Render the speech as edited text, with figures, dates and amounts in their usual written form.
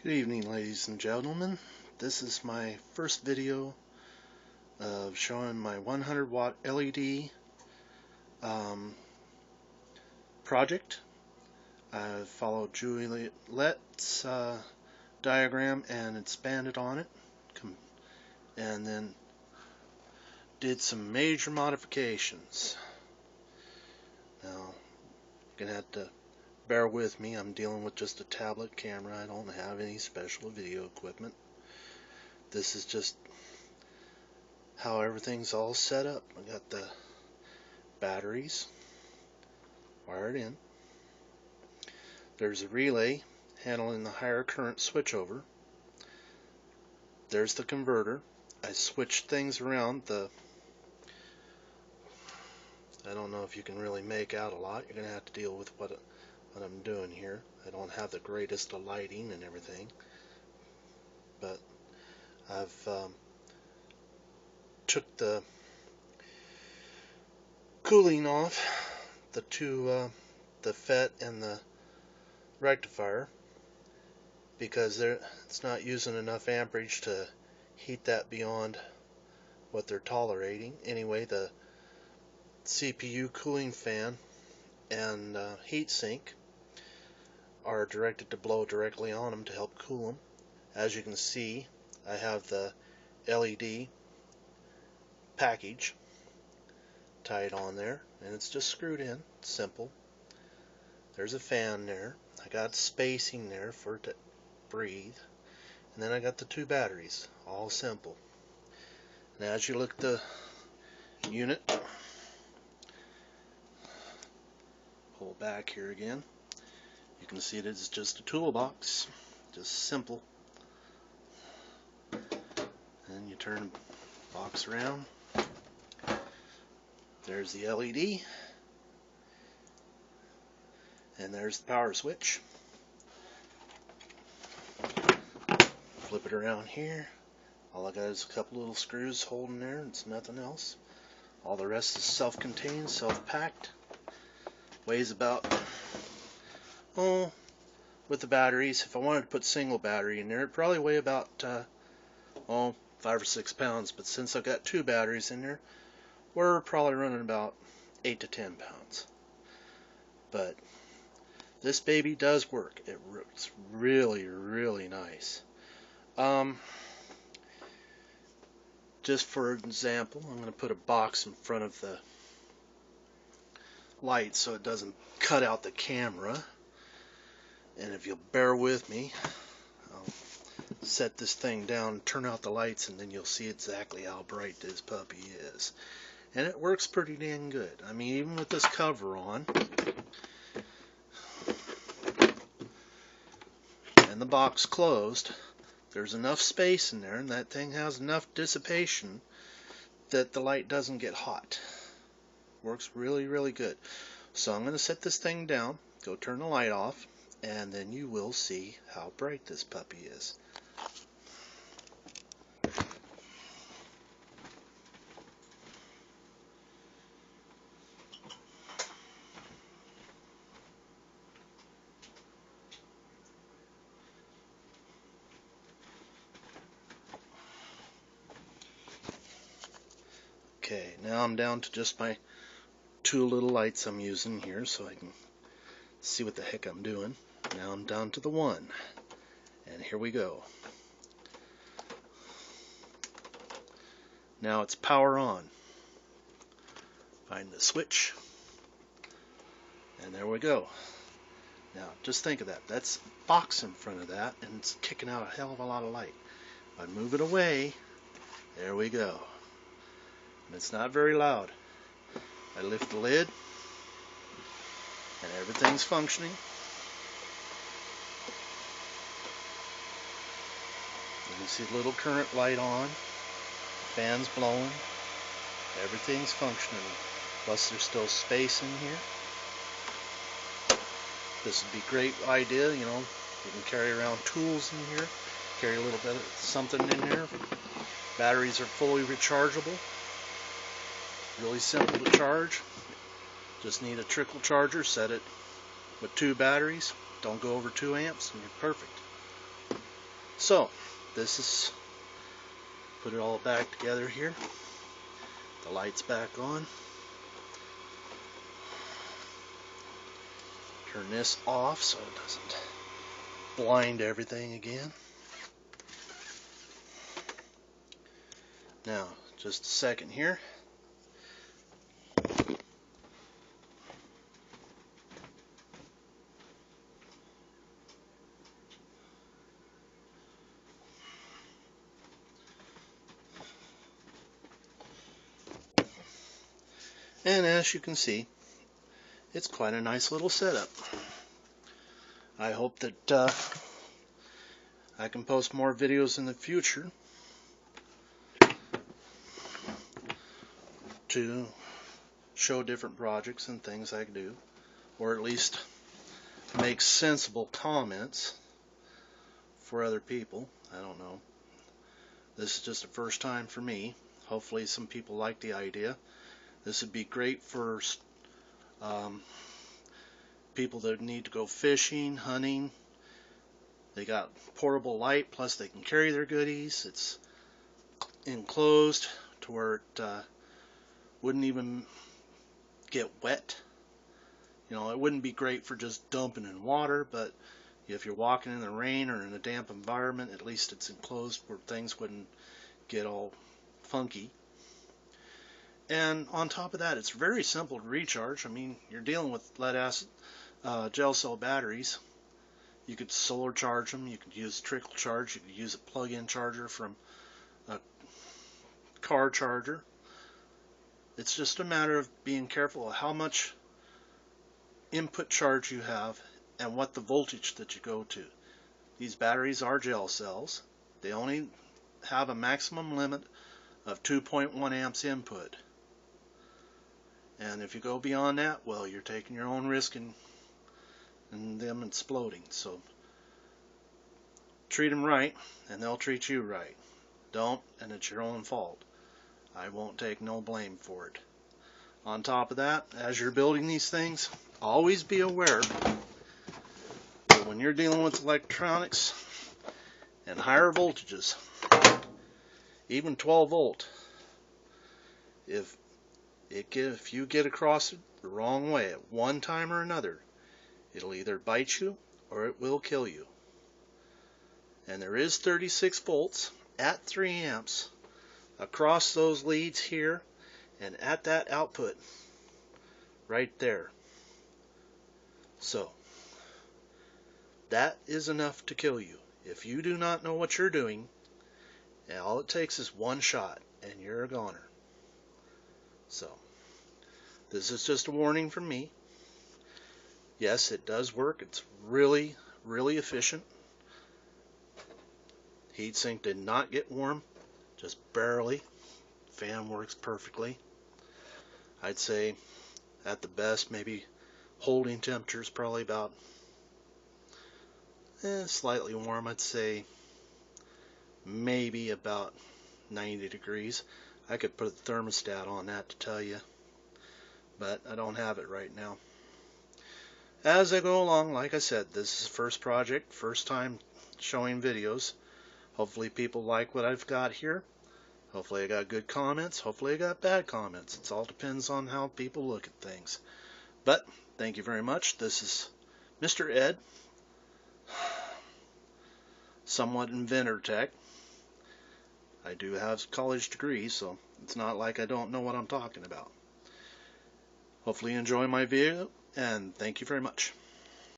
Good evening, ladies and gentlemen. This is my first video of showing my 100 watt LED project. I followed Juliet's diagram and expanded on it, and then did some major modifications. Now, you're gonna have to bear with me. I'm dealing with just a tablet camera. I don't have any special video equipment. This is just how everything's all set up. I got the batteries wired in. There's a relay handling the higher current switchover. There's the converter. I switched things around. I don't know if you can really make out a lot. You're going to have to deal with what I'm doing here. I don't have the greatest of lighting and everything, but I've took the cooling off the the FET and the rectifier, because it's not using enough amperage to heat that beyond what they're tolerating. Anyway, the CPU cooling fan and heatsink are directed to blow directly on them to help cool them. As you can see, I have the LED package tied on there, and it's just screwed in. It's simple. There's a fan there. I got spacing there for it to breathe, and then I got the two batteries. All simple. And as you look at the unit, pull back here again, you can see that it's just a toolbox, just simple. And you turn the box around. There's the LED, and there's the power switch. Flip it around here. All I got is a couple little screws holding there, and it's nothing else. All the rest is self-contained, self-packed. Weighs about, with the batteries, if I wanted to put single battery in there, it'd probably weigh about 5 or 6 pounds, but since I've got two batteries in there, we're probably running about 8 to 10 pounds. But this baby does work. It's really, really nice. Just for example, I'm going to put a box in front of the light so it doesn't cut out the camera. And if you'll bear with me, I'll set this thing down, turn out the lights, and then you'll see exactly how bright this puppy is. And it works pretty dang good. I mean, even with this cover on and the box closed, there's enough space in there, and that thing has enough dissipation that the light doesn't get hot. Works really, really good. So I'm going to set this thing down, go turn the light off, and then you will see how bright this puppy is. Okay, now I'm down to just my two little lights I'm using here so I can see what the heck I'm doing. Now I'm down to the one, and here we go. Now it's power on. Find the switch, and there we go. Now just think of that. That's a box in front of that, and it's kicking out a hell of a lot of light. If I move it away, there we go. And it's not very loud. I lift the lid, and everything's functioning. You can see the little current light on, fans blowing, everything's functioning. Plus there's still space in here. This would be a great idea, you know, you can carry around tools in here, carry a little bit of something in there. Batteries are fully rechargeable. Really simple to charge. Just need a trickle charger, set it with two batteries. Don't go over 2 amps and you're perfect. So this is, put it all back together here. The light's back on. Turn this off so it doesn't blind everything again. Now, just a second here. And as you can see, it's quite a nice little setup. I hope that I can post more videos in the future to show different projects and things I do, or at least make sensible comments for other people. I don't know. This is just the first time for me. Hopefully some people like the idea. This would be great for people that need to go fishing, hunting. They got portable light, plus they can carry their goodies. It's enclosed to where it wouldn't even get wet. You know, it wouldn't be great for just dumping in water, but if you're walking in the rain or in a damp environment, at least it's enclosed where things wouldn't get all funky. And on top of that, it's very simple to recharge. I mean, you're dealing with lead acid gel cell batteries. You could solar charge them, you could use trickle charge, you could use a plug-in charger from a car charger. It's just a matter of being careful of how much input charge you have and what the voltage that you go to. These batteries are gel cells. They only have a maximum limit of 2.1 amps input. And if you go beyond that, well, you're taking your own risk in them exploding. So treat them right and they'll treat you right. Don't, and it's your own fault. I won't take no blame for it. On top of that, as you're building these things, always be aware that when you're dealing with electronics and higher voltages, even 12 volt, if you get across it the wrong way at one time or another, it'll either bite you or it will kill you. And there is 36 volts at 3 amps across those leads here and at that output right there. So that is enough to kill you. If you do not know what you're doing, all it takes is one shot and you're a goner. So this is just a warning from me. Yes, it does work. It's really, really efficient. Heatsink did not get warm, just barely. Fan works perfectly. I'd say at the best, maybe holding temperature is probably about slightly warm. I'd say maybe about 90 degrees. I could put a thermostat on that to tell you, but I don't have it right now. As I go along, like I said, this is the first project, first time showing videos. Hopefully people like what I've got here. Hopefully I got good comments. Hopefully I got bad comments. It all depends on how people look at things. But thank you very much. This is Mr. Ed, somewhat inventor tech. I do have college degrees, so it's not like I don't know what I'm talking about. Hopefully you enjoy my video, and thank you very much.